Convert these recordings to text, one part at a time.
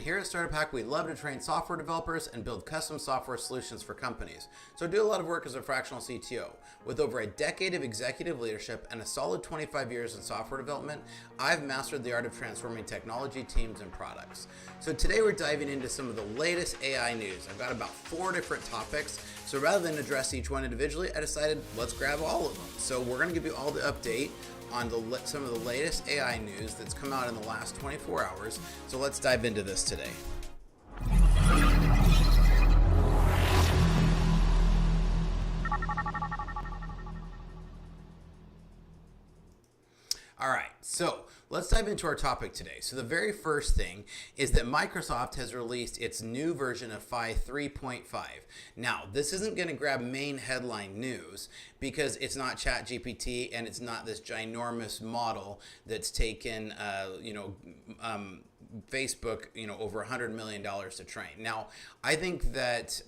here at StartupHakk, we love to train software developers and build custom software solutions for companies. So I do a lot of work as a fractional CTO. With over a decade of executive leadership and a solid 25 years in software development, I've mastered the art of transforming technology teams and products. So today we're diving into some of the latest AI news. I've got about 4 different topics. So rather than address each one individually, I decided let's grab all of them. So we're going to give you all the update on some of the latest AI news that's come out in the last 24 hours. So let's dive into this today. All right, so let's dive into our topic today. So the very first thing is that Microsoft has released its new version of Phi 3.5. Now, this isn't going to grab main headline news because it's not ChatGPT and it's not this ginormous model that's taken, Facebook, over $100 million to train. Now, I think that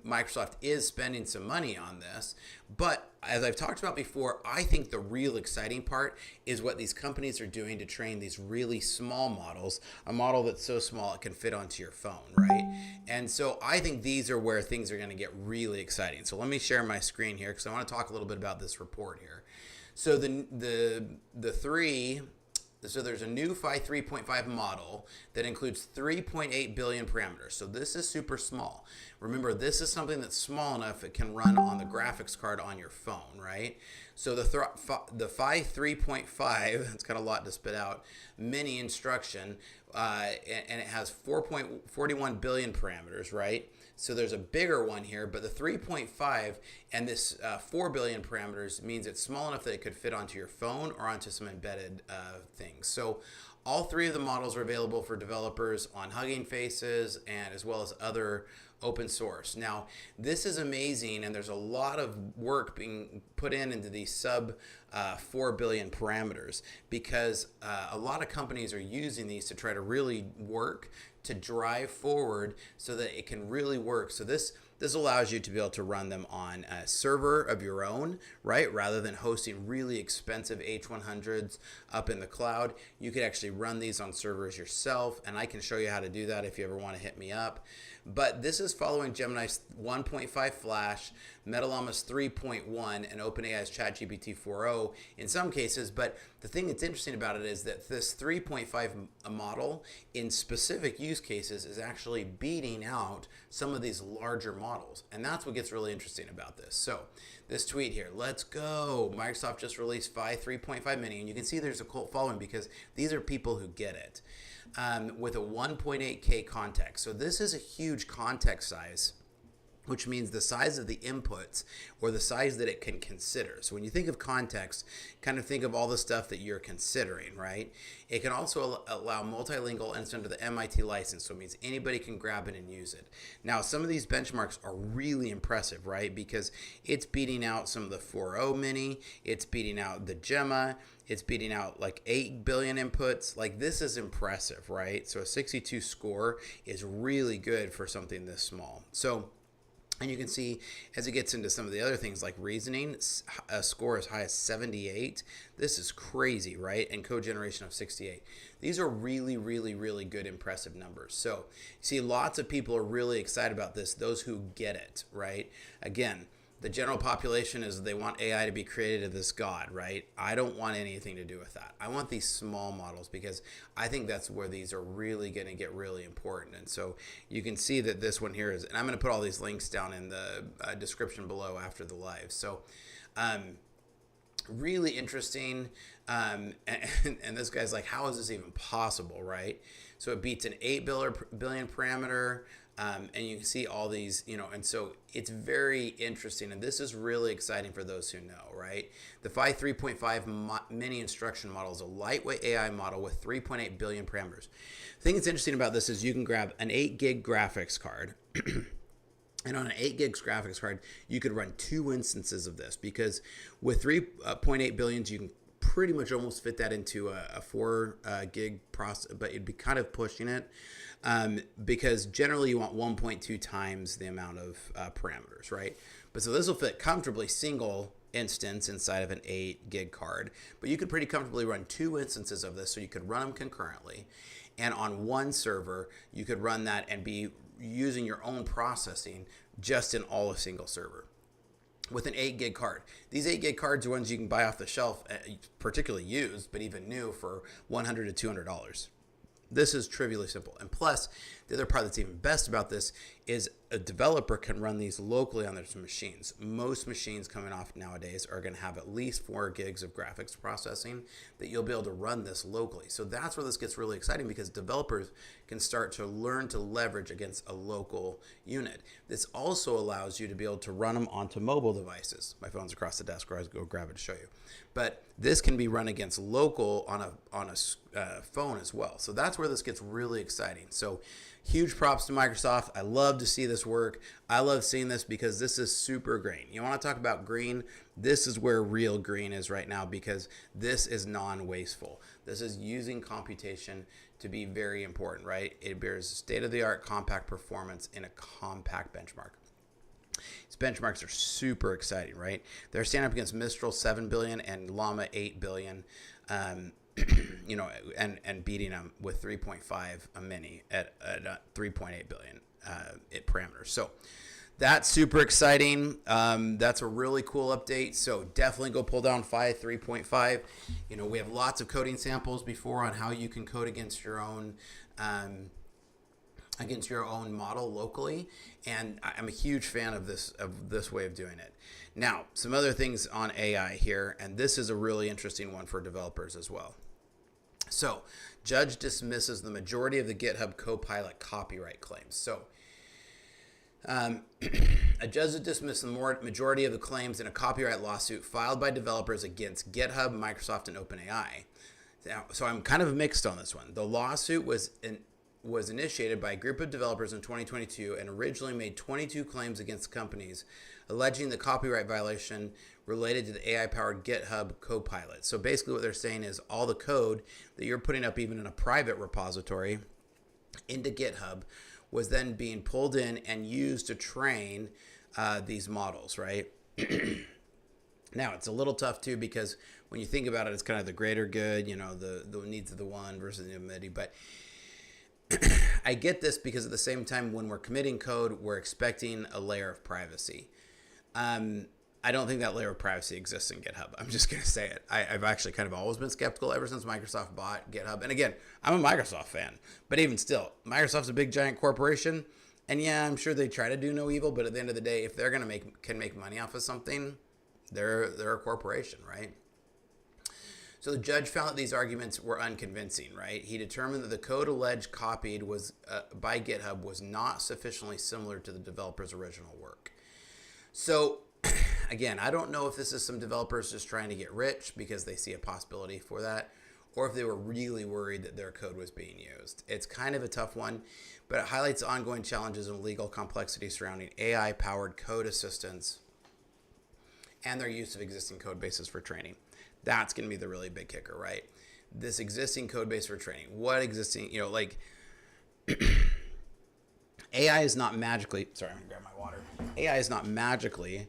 Microsoft is spending some money on this, but as I've talked about before, I think the real exciting part is what these companies are doing to train these really small models, a model that's so small it can fit onto your phone, right? And so I think these are where things are going to get really exciting. So let me share my screen here because I want to talk a little bit about this report here. So So there's a new Phi 3.5 model that includes 3.8 billion parameters. So this is super small. Remember, this is something that's small enough it can run on the graphics card on your phone, right? So the Phi 3.5, it's got a lot to spit out, mini instruction, and it has 4.41 billion parameters, right? So there's a bigger one here, but the 3.5 and this 4 billion parameters means it's small enough that it could fit onto your phone or onto some embedded things. So all 3 of the models are available for developers on Hugging Faces and as well as other open source. Now, this is amazing, and there's a lot of work being put into these sub 4 billion parameters because a lot of companies are using these to try to really work to drive forward so that it can really work. So this allows you to be able to run them on a server of your own, right? Rather than hosting really expensive H100s up in the cloud, you could actually run these on servers yourself, and I can show you how to do that if you ever want to hit me up. But this is following Gemini's 1.5 Flash, Meta-Llama's 3.1, and OpenAI's ChatGPT 4.0 in some cases. But the thing that's interesting about it is that this 3.5 model in specific use cases is actually beating out some of these larger models. And that's what gets really interesting about this. So this tweet here, let's go. Microsoft just released Phi 3.5 mini, and you can see there's a cult following because these are people who get it with a 1.8K context. So this is a huge context size, which means the size of the inputs or the size that it can consider. So when you think of context, kind of think of all the stuff that you're considering, right? It can also allow multilingual and it's under the MIT license, so it means anybody can grab it and use it. Now, some of these benchmarks are really impressive, right? Because it's beating out some of the 4.0 mini, it's beating out the Gemma, it's beating out like 8 billion inputs. Like, this is impressive, right? So a 62 score is really good for something this small. And you can see as it gets into some of the other things like reasoning, a score as high as 78. This is crazy, right? And code generation of 68. These are really, really, really good, impressive numbers. So you see lots of people are really excited about this, those who get it, right? Again, the general population is they want AI to be created as this god, right? I don't want anything to do with that. I want these small models because I think that's where these are really going to get really important. And so you can see that this one here is, and I'm going to put all these links down in the description below after the live. So really interesting. And this guy's like, how is this even possible, right? So it beats an 8 billion parameter. And you can see all these, and so it's very interesting. And this is really exciting for those who know, right? The Phi 3.5 mini instruction model is a lightweight AI model with 3.8 billion parameters. The thing that's interesting about this is you can grab an 8 gig graphics card. And on an 8 gigs graphics card, you could run 2 instances of this because with 3.8 billions, you can pretty much almost fit that into a 4 gig process, but you'd be kind of pushing it because generally you want 1.2 times the amount of parameters, right? But so this will fit comfortably single instance inside of an 8 gig card, but you could pretty comfortably run 2 instances of this, so you could run them concurrently. And on one server, you could run that and be using your own processing just in all a single server with an 8 gig card. These 8 gig cards are ones you can buy off the shelf, particularly used, but even new, for $100 to $200. This is trivially simple. And plus, the other part that's even best about this is a developer can run these locally on their machines. Most machines coming off nowadays are going to have at least 4 gigs of graphics processing that you'll be able to run this locally. So that's where this gets really exciting, because developers can start to learn to leverage against a local unit. This also allows you to be able to run them onto mobile devices. My phone's across the desk, or I'll go grab it to show you. But this can be run against local on a phone as well. So that's where this gets really exciting. So huge props to Microsoft. I love to see this work. I love seeing this because this is super green. You want to talk about green? This is where real green is right now, because this is non-wasteful. This is using computation to be very important, right? It bears state-of-the-art compact performance in a compact benchmark. These benchmarks are super exciting, right? They're standing up against Mistral 7 billion and Llama 8 billion. You know, and beating them with 3.5 a mini at 3.8 billion parameters. So that's super exciting. That's a really cool update. So definitely go pull down Phi 3.5. You know, we have lots of coding samples before on how you can code against your own model locally, and I'm a huge fan of this way of doing it. Now, some other things on AI here, and this is a really interesting one for developers as well. So, judge dismisses the majority of the GitHub Copilot copyright claims. So, a judge dismissed the majority of the claims in a copyright lawsuit filed by developers against GitHub, Microsoft, and OpenAI. Now, so I'm kind of mixed on this one. The lawsuit was initiated by a group of developers in 2022 and originally made 22 claims against companies, alleging the copyright violation related to the AI-powered GitHub Copilot. So basically what they're saying is all the code that you're putting up even in a private repository into GitHub was then being pulled in and used to train these models, right? Now, it's a little tough too, because when you think about it, it's kind of the greater good, you know, the needs of the one versus the humanity. But I get this because at the same time, when we're committing code, we're expecting a layer of privacy. I don't think that layer of privacy exists in GitHub. I'm just going to say it. I've actually kind of always been skeptical ever since Microsoft bought GitHub. And again, I'm a Microsoft fan, but even still, Microsoft's a big giant corporation. And yeah, I'm sure they try to do no evil, but at the end of the day, if they're going to can make money off of something, they're a corporation, right? So the judge found that these arguments were unconvincing, right? He determined that the code alleged copied by GitHub was not sufficiently similar to the developer's original work. So again, I don't know if this is some developers just trying to get rich because they see a possibility for that, or if they were really worried that their code was being used. It's kind of a tough one, but it highlights ongoing challenges and legal complexity surrounding AI-powered code assistants and their use of existing code bases for training. That's going to be the really big kicker, right? This existing code base for training. What existing, you know, like AI is not magically, sorry, I'm going to grab my water. AI is not magically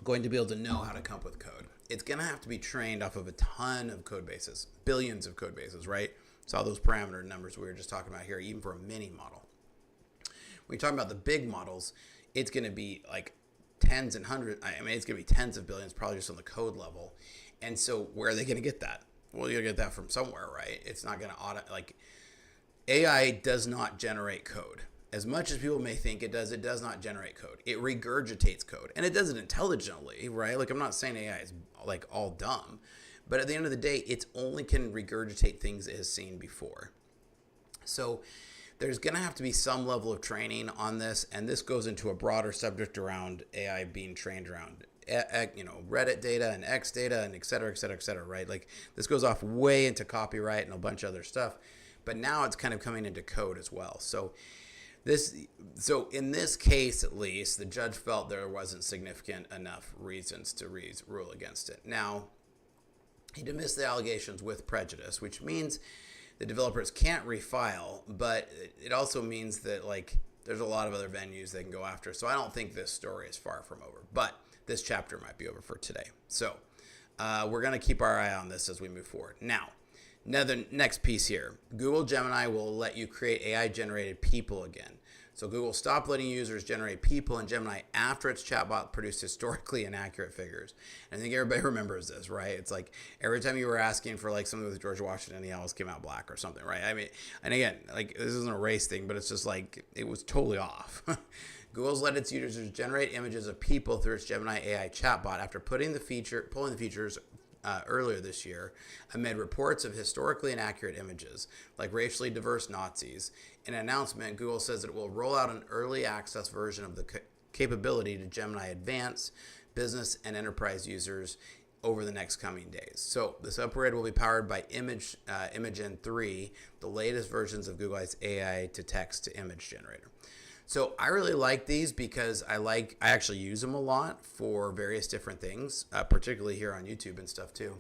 going to be able to know how to come up with code. It's going to have to be trained off of a ton of code bases, billions of code bases, right? Saw those parameter numbers we were just talking about here, even for a mini model. When you're talking about the big models, it's going to be like tens and hundreds. I mean, it's going to be tens of billions, probably just on the code level. And so where are they going to get that? Well, you're going to get that from somewhere, right? It's not going to like AI does not generate code. As much as people may think it does not generate code. It regurgitates code, and it does it intelligently, right? Like, I'm not saying AI is like all dumb, but at the end of the day, it only can regurgitate things it has seen before. So there's going to have to be some level of training on this, and this goes into a broader subject around AI being trained around, you know, Reddit data and X data and et cetera, right? Like, this goes off way into copyright and a bunch of other stuff, but now it's kind of coming into code as well. So in this case, at least, the judge felt there wasn't significant enough reasons to rule against it. Now, he dismissed the allegations with prejudice, which means the developers can't refile, but it also means that, like, there's a lot of other venues they can go after. So I don't think this story is far from over, but this chapter might be over for today. So we're going to keep our eye on this as we move forward. Now, Now the next piece here, Google Gemini will let you create AI generated people again. So Google stopped letting users generate people in Gemini after its chatbot produced historically inaccurate figures. And I think everybody remembers this, right? It's like every time you were asking for like something with George Washington, he always came out black or something, right? I mean, and again, like this isn't a race thing, but it's just like it was totally off. Google's let its users generate images of people through its Gemini AI chatbot after pulling the features earlier this year amid reports of historically inaccurate images, like racially diverse Nazis. In an announcement, Google says that it will roll out an early access version of the capability to Gemini Advanced business and enterprise users over the next coming days. So this upgrade will be powered by Imagen 3, the latest versions of Google's AI to text to image generator. So I really like these because I actually use them a lot for various different things, particularly here on YouTube and stuff too.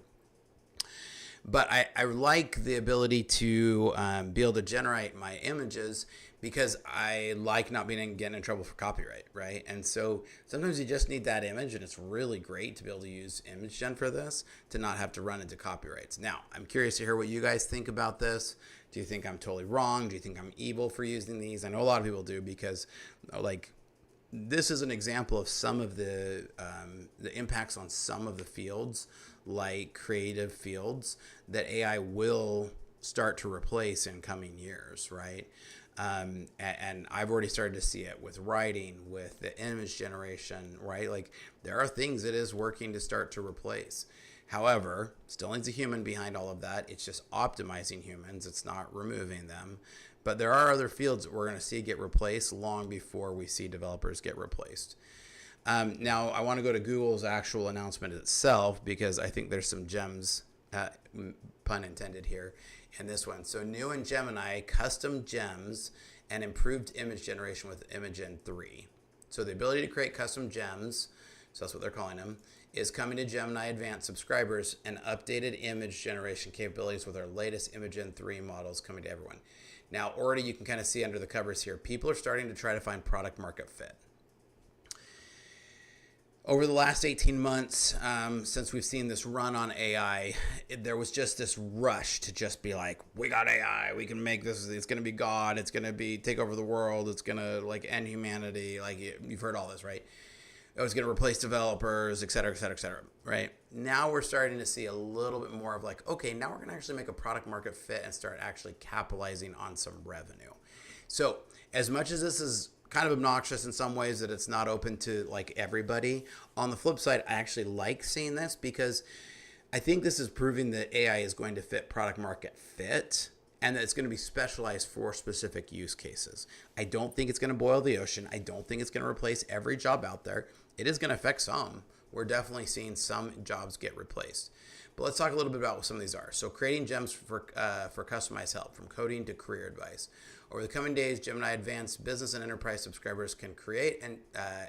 But I like the ability to be able to generate my images because I like not getting in trouble for copyright, right? And so sometimes you just need that image, and it's really great to be able to use image gen for this to not have to run into copyrights. Now, I'm curious to hear what you guys think about this. Do you think I'm totally wrong? Do you think I'm evil for using these? I know a lot of people do because, like, this is an example of some of the impacts on some of the fields, like creative fields, that AI will start to replace in coming years, right? And I've already started to see it with writing, with the image generation, right? Like there are things it is working to start to replace. However, still needs a human behind all of that. It's just optimizing humans. It's not removing them. But there are other fields that we're going to see get replaced long before we see developers get replaced. Now, I want to go to Google's actual announcement itself because I think there's some gems, pun intended here, in this one. So new in Gemini, custom gems and improved image generation with Imagen 3. So the ability to create custom gems, so that's what they're calling them, is coming to Gemini Advanced subscribers, and updated image generation capabilities with our latest Imagen 3 models coming to everyone. Now, already you can kind of see under the covers here, people are starting to try to find product market fit. Over the last 18 months, since we've seen this run on AI, there was just this rush to just be like, we got AI, we can make this, it's going to be God, it's going to be take over the world, it's going to like end humanity. Like you've heard all this, right? It was going to replace developers, et cetera, et cetera, et cetera, right? Now we're starting to see a little bit more of like, okay, now we're going to actually make a product market fit and start actually capitalizing on some revenue. So as much as this is kind of obnoxious in some ways that it's not open to like everybody, on the flip side, I actually like seeing this because I think this is proving that AI is going to fit product market fit and that it's going to be specialized for specific use cases. I don't think it's going to boil the ocean. I don't think it's going to replace every job out there. It is going to affect some. We're definitely seeing some jobs get replaced. But let's talk a little bit about what some of these are. So creating gems for customized help, from coding to career advice. Over the coming days, Gemini Advanced business and enterprise subscribers can create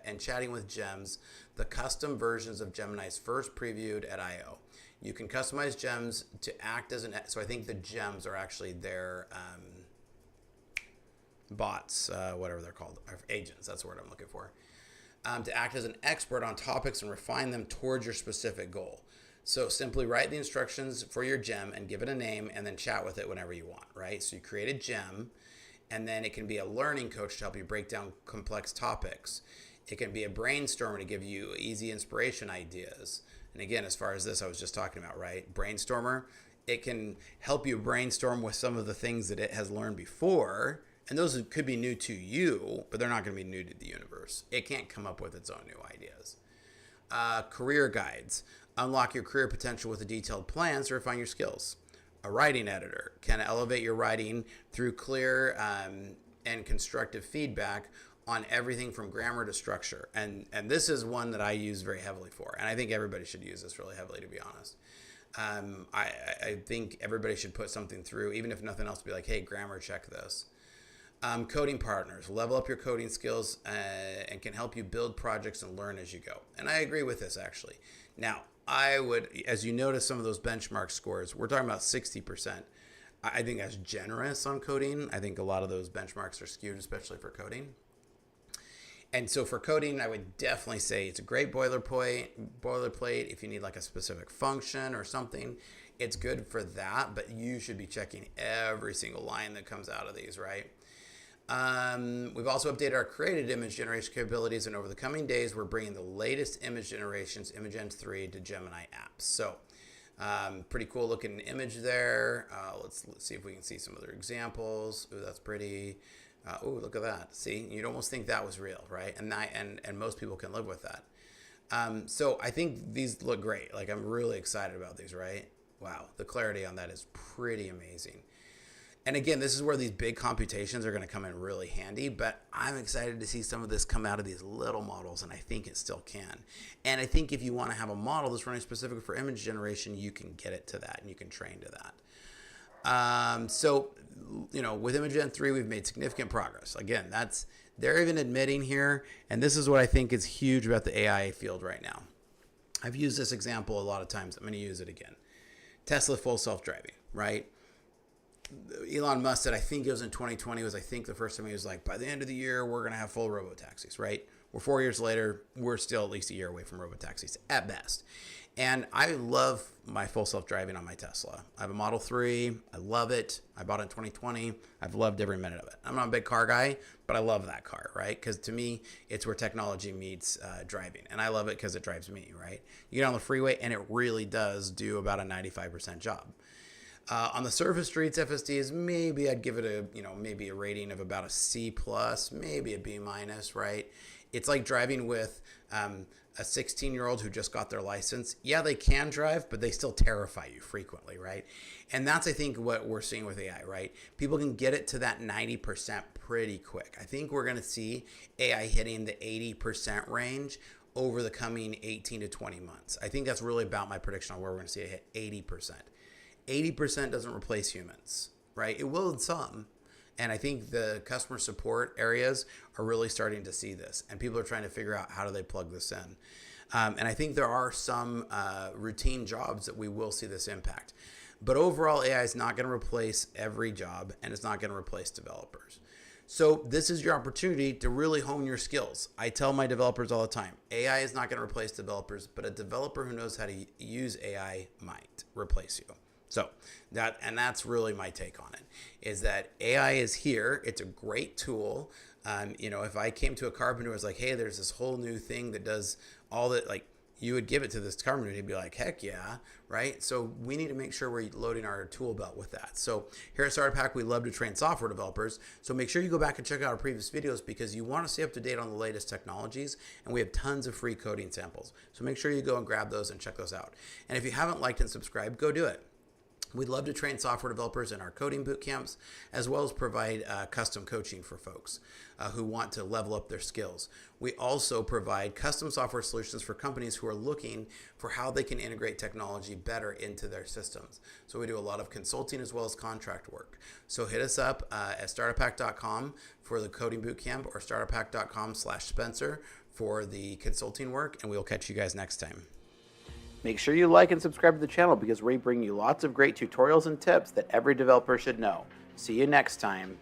and chatting with gems, the custom versions of Gemini's first previewed at I/O. You can customize gems to act as an, so I think the gems are actually their bots, whatever they're called, or agents, that's the word I'm looking for, to act as an expert on topics and refine them towards your specific goal. So simply write the instructions for your gem and give it a name and then chat with it whenever you want, right? So you create a gem, and then it can be a learning coach to help you break down complex topics. It can be a brainstormer to give you easy inspiration ideas. And again, as far as this I was just talking about, right? Brainstormer, it can help you brainstorm with some of the things that it has learned before. And those could be new to you, but they're not going to be new to the universe. It can't come up with its own new ideas. Career guides. Unlock your career potential with a detailed plan to refine your skills. A writing editor can elevate your writing through clear and constructive feedback on everything from grammar to structure. And this is one that I use very heavily for. And I think everybody should use this really heavily, to be honest. I think everybody should put something through, even if nothing else, be like, hey, grammar, check this. Coding partners, level up your coding skills and can help you build projects and learn as you go. And I agree with this, actually. Now, I would, as you notice some of those benchmark scores, we're talking about 60%. I think that's generous on coding. I think a lot of those benchmarks are skewed, especially for coding. And so for coding, I would definitely say it's a great boilerplate if you need like a specific function or something. It's good for that, but you should be checking every single line that comes out of these, right? We've also updated our created image generation capabilities, and over the coming days, we're bringing the latest image generations, ImageN 3, to Gemini apps. So pretty cool looking image there. Let's see if we can see some other examples. Ooh, that's pretty. Ooh, look at that. See, you'd almost think that was real, right? And most people can live with that. So I think these look great. Like, I'm really excited about these, right? Wow, the clarity on that is pretty amazing. And again, this is where these big computations are going to come in really handy, but I'm excited to see some of this come out of these little models, and I think it still can. And I think if you want to have a model that's running specifically for image generation, you can get it to that, and you can train to that. So, with ImageN 3, we've made significant progress. Again, they're even admitting here, and this is what I think is huge about the AI field right now. I've used this example a lot of times. I'm going to use it again. Tesla full self-driving, right? Elon Musk said, I think it was in 2020, was I think the first time he was like, by the end of the year, we're going to have full robotaxis, right? We're 4 years later, we're still at least a year away from robotaxis at best. And I love my full self-driving on my Tesla. I have a Model 3. I love it. I bought it in 2020. I've loved every minute of it. I'm not a big car guy, but I love that car, right? Because to me, it's where technology meets driving. And I love it because it drives me, right? You get on the freeway, and it really does do about a 95% job. On the surface streets, FSDs, maybe I'd give it maybe a rating of about a C+, maybe a B-, right? It's like driving with a 16-year-old who just got their license. Yeah, they can drive, but they still terrify you frequently, right? And that's, I think, what we're seeing with AI, right? People can get it to that 90% pretty quick. I think we're going to see AI hitting the 80% range over the coming 18 to 20 months. I think that's really about my prediction on where we're going to see it hit 80%. 80% doesn't replace humans, right? It will in some. And I think the customer support areas are really starting to see this. And people are trying to figure out how do they plug this in. And I think there are some routine jobs that we will see this impact. But overall, AI is not going to replace every job, and it's not going to replace developers. So this is your opportunity to really hone your skills. I tell my developers all the time, AI is not going to replace developers, but a developer who knows how to use AI might replace you. So that's really my take on it, is that AI is here. It's a great tool. If I came to a carpenter and was like, hey, there's this whole new thing that does all that, like, you would give it to this carpenter, he'd be like, heck yeah, right? So we need to make sure we're loading our tool belt with that. So here at StartupHakk, we love to train software developers. So make sure you go back and check out our previous videos, because you want to stay up to date on the latest technologies, and we have tons of free coding samples. So make sure you go and grab those and check those out. And if you haven't liked and subscribed, go do it. We'd love to train software developers in our coding boot camps, as well as provide custom coaching for folks who want to level up their skills. We also provide custom software solutions for companies who are looking for how they can integrate technology better into their systems. So we do a lot of consulting as well as contract work. So hit us up at startuphakk.com for the coding boot camp, or startuphakk.com/Spencer for the consulting work, and we'll catch you guys next time. Make sure you like and subscribe to the channel, because we bring you lots of great tutorials and tips that every developer should know. See you next time.